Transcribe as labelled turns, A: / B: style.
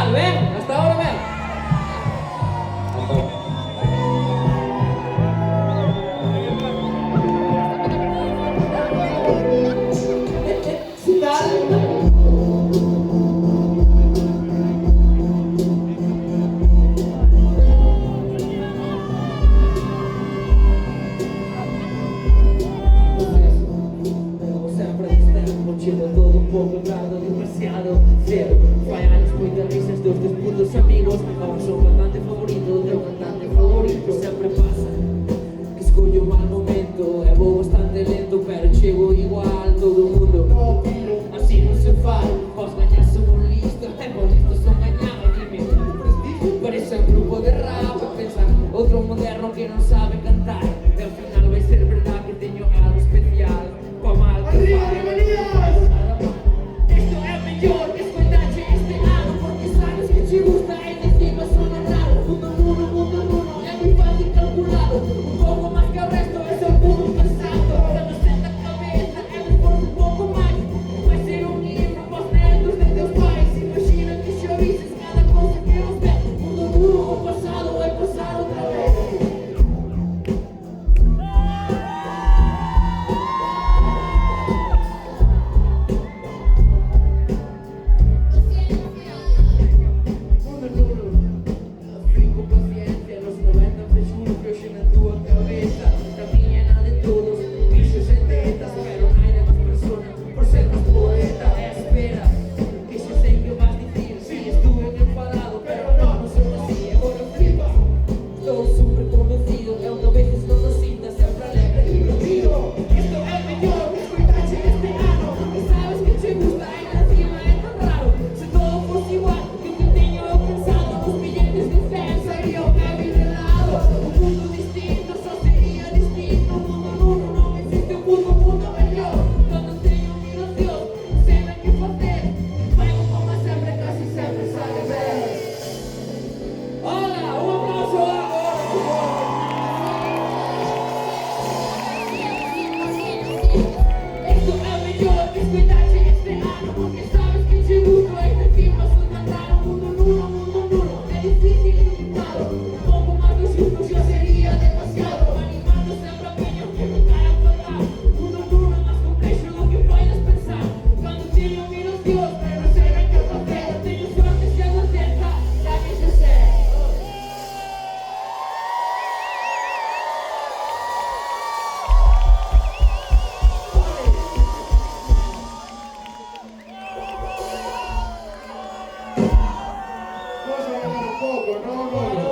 A: Vale, ven, hasta ahora ven.
B: Todo un pouco grado, demasiado cedo. Fai anos, moitas risas dos teus putos amigos. Ahora son cantante favorito, o teu cantante favorito. Sempre pasa que escollo o mal momento. E vou bastante lento, pero chego igual. Todo o mundo no tiro, así non se fai. Vos gañas son un listo, e vos listos son gañados. Dime, parece un grupo de rap. Pensar outro moderno que non sabe cantar. E ao final vai ser verdad que teño algo especial. Pa mal que fai.
C: Poco, no.